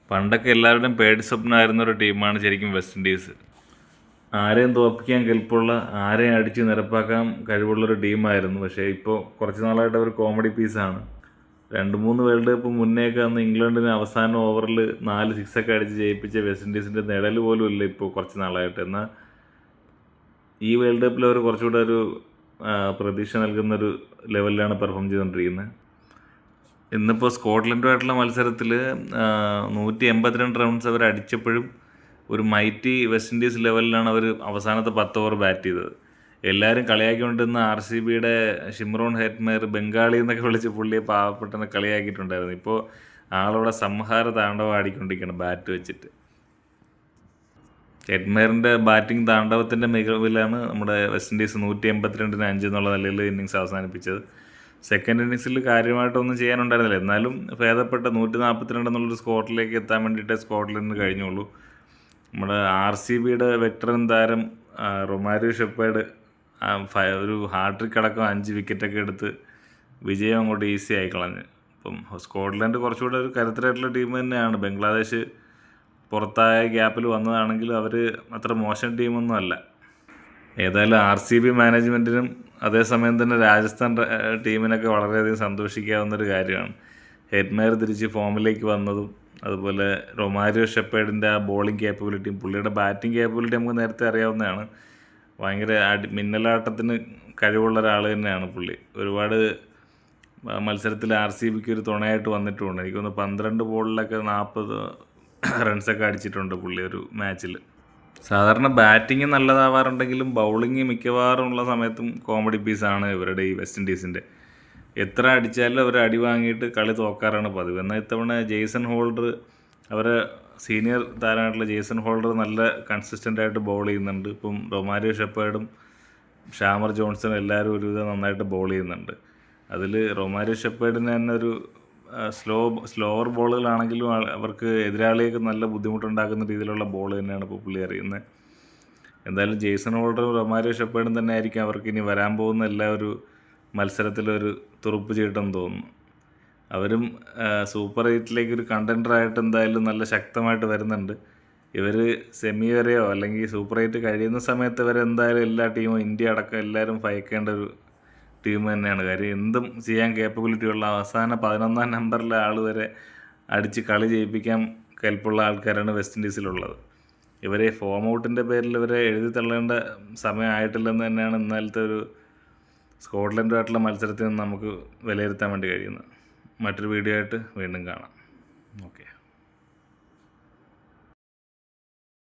പണ്ടൊക്കെ എല്ലാവരുടെയും പേടി സ്വപ്നമായിരുന്ന ഒരു ടീമാണ് ശരിക്കും വെസ്റ്റ് ഇൻഡീസ്. ആരെയും തോൽപ്പിക്കാൻ കെൽപ്പുള്ള, ആരെയും അടിച്ച് നിരപ്പാക്കാൻ കഴിവുള്ളൊരു ടീമായിരുന്നു. പക്ഷേ ഇപ്പോൾ കുറച്ച് നാളായിട്ട് അവർ കോമഡി പീസാണ്. 2-3 വേൾഡ് കപ്പ് മുന്നേയൊക്കെ അന്ന് ഇംഗ്ലണ്ടിന് അവസാന ഓവറിൽ 4 സിക്സൊക്കെ അടിച്ച് ജയിപ്പിച്ച വെസ്റ്റ് ഇൻഡീസിൻ്റെ നിഴൽ പോലും ഇല്ല ഇപ്പോൾ കുറച്ച് നാളായിട്ട്. എന്നാൽ ഈ വേൾഡ് കപ്പിൽ അവർ കുറച്ചുകൂടെ ഒരു പ്രതീക്ഷ നൽകുന്നൊരു ലെവലിലാണ് പെർഫോം ചെയ്തുകൊണ്ടിരിക്കുന്നത്. ഇന്നിപ്പോൾ സ്കോട്ട്ലൻഡുമായിട്ടുള്ള മത്സരത്തിൽ 182 റൺസ് അവർ അടിച്ചപ്പോഴും ഒരു മൈറ്റി വെസ്റ്റ് ഇൻഡീസ് ലെവലിലാണ് അവർ അവസാനത്തെ 10 ഓവർ ബാറ്റ് ചെയ്തത്. എല്ലാവരും കളിയാക്കിക്കൊണ്ടിരുന്ന RCBയുടെ ഷിംറോൺ ഹെറ്റ്മെയർ ബംഗാളി എന്നൊക്കെ വിളിച്ച് പുള്ളിയെ പാവപ്പെട്ടെന്ന് കളിയാക്കിയിട്ടുണ്ടായിരുന്നു. ഇപ്പോൾ ആളവിടെ സംഹാര താണ്ഡവം ആടിക്കൊണ്ടിരിക്കുകയാണ് ബാറ്റ് വെച്ചിട്ട്. ഹെറ്റ്മെയറിൻ്റെ ബാറ്റിംഗ് താണ്ഡവത്തിൻ്റെ മികവിലാണ് നമ്മുടെ വെസ്റ്റ് ഇൻഡീസ് 182-ന് 5 എന്നുള്ള നിലയിൽ ഇന്നിങ്സ് അവസാനിപ്പിച്ചത്. സെക്കൻഡ് ഇന്നിങ്സിൽ കാര്യമായിട്ടൊന്നും ചെയ്യാനുണ്ടായിരുന്നില്ല. എന്നാലും ഭേദപ്പെട്ട 142 എന്നുള്ളൊരു സ്കോറിലേക്ക് എത്താൻ വേണ്ടിയിട്ടേ സ്കോട്ട്ലൻഡിന് കഴിഞ്ഞുള്ളൂ. നമ്മുടെ RCBയുടെ വെറ്ററൻ താരം റൊമാരിയോ ഷെപ്പേർഡ് ഒരു ഹാട്രിക് അടക്കം 5 വിക്കറ്റൊക്കെ എടുത്ത് വിജയം അങ്ങോട്ട് ഈസി ആയി കളഞ്ഞ്. അപ്പം സ്കോട്ട്ലൻഡ് കുറച്ചുകൂടെ ഒരു കരുത്തരായിട്ടുള്ള ടീം തന്നെയാണ്. ബംഗ്ലാദേശ് പുറത്തായ ഗ്യാപ്പിൽ വന്നതാണെങ്കിലും അവർ അത്ര മോശം ടീമൊന്നും അല്ല. ഏതായാലും RCB മാനേജ്മെൻറ്റിനും അതേസമയം തന്നെ രാജസ്ഥാൻ ടീമിനൊക്കെ വളരെയധികം സന്തോഷിക്കാവുന്നൊരു കാര്യമാണ് ഹെറ്റ്മെയർ തിരിച്ച് ഫോമിലേക്ക് വന്നതും. അതുപോലെ റൊമാരിയോ ഷെപ്പേർഡിൻ്റെ ആ ബോളിംഗ് കേപ്പബിലിറ്റിയും പുള്ളിയുടെ ബാറ്റിംഗ് കേപ്പബിലിറ്റി നമുക്ക് നേരത്തെ അറിയാവുന്നതാണ്. ഭയങ്കര മിന്നലാട്ടത്തിന് കഴിവുള്ള ഒരാൾ തന്നെയാണ് പുള്ളി. ഒരുപാട് മത്സരത്തിൽ RCBക്ക് ഒരു തുണയായിട്ട് വന്നിട്ടുമുണ്ട്. എനിക്കൊന്ന് 12 ബോളിലൊക്കെ 40 റൺസൊക്കെ അടിച്ചിട്ടുണ്ട് പുള്ളി ഒരു മാച്ചിൽ. സാധാരണ ബാറ്റിങ് നല്ലതാവാറുണ്ടെങ്കിലും ബൗളിങ് മിക്കവാറും ഉള്ള സമയത്തും കോമഡി പീസാണ് ഇവരുടെ ഈ വെസ്റ്റ് ഇൻഡീസിൻ്റെ. എത്ര അടിച്ചാലും അവർ അടി വാങ്ങിയിട്ട് കളി തോക്കാറാണ് പതിവ്. എന്നാൽ ഇത്തവണ ജെയ്സൺ ഹോൾഡർ, അവരെ സീനിയർ താരമായിട്ടുള്ള ജെയ്സൺ ഹോൾഡർ നല്ല കൺസിസ്റ്റൻ്റായിട്ട് ബോൾ ചെയ്യുന്നുണ്ട്. ഇപ്പം റൊമാരിയോ ഷെപ്പേർഡും ഷാമർ ജോൺസണും എല്ലാവരും ഒരുവിധം നന്നായിട്ട് ബോൾ ചെയ്യുന്നുണ്ട്. അതിൽ റൊമാരിയോ ഷെപ്പേർഡിന് തന്നെ ഒരു സ്ലോവർ ബോളുകളാണെങ്കിലും അവർക്ക് എതിരാളിയൊക്കെ നല്ല ബുദ്ധിമുട്ടുണ്ടാക്കുന്ന രീതിയിലുള്ള ബോൾ തന്നെയാണ് ഇപ്പോൾ പുള്ളി അറിയുന്നത്. എന്തായാലും ജെയ്സൺ ഹോൾഡറും റൊമാരിയോ ഷെപ്പേർഡും തന്നെ ആയിരിക്കും അവർക്ക് ഇനി വരാൻ പോകുന്ന എല്ലാ ഒരു മത്സരത്തിലൊരു തുറുപ്പ് ചീട്ടെന്ന് തോന്നുന്നു. അവരും സൂപ്പർ 8ലേക്ക് ഒരു കണ്ടൻഡറായിട്ട് എന്തായാലും നല്ല ശക്തമായിട്ട് വരുന്നുണ്ട്. ഇവർ സെമി വരെയോ അല്ലെങ്കിൽ സൂപ്പർ 8 കഴിയുന്ന സമയത്ത് വരെ എന്തായാലും എല്ലാ ടീമും, ഇന്ത്യ അടക്കം എല്ലാവരും ഭയക്കേണ്ട ഒരു ടീം തന്നെയാണ്. കാര്യം എന്തും ചെയ്യാൻ കേപ്പബിലിറ്റിയുള്ള അവസാന 11ാം നമ്പറിലെ ആൾ വരെ അടിച്ച് കളി ജയിപ്പിക്കാൻ കെൽപ്പുള്ള ആൾക്കാരാണ് വെസ്റ്റ് ഇൻഡീസിലുള്ളത്. ഇവരെ ഫോം ഔട്ടിൻ്റെ പേരിൽ ഇവരെ എഴുതി തള്ളേണ്ട സമയമായിട്ടില്ലെന്ന് തന്നെയാണ് ഇന്നലത്തെ ഒരു സ്കോട്ട്ലൻഡുമായിട്ടുള്ള മത്സരത്തിൽ നിന്ന് നമുക്ക് വിലയിരുത്താൻ വേണ്ടി കഴിയുന്നത്. മറ്റൊരു വീഡിയോ ആയിട്ട് വീണ്ടും കാണാം. ഓക്കെ.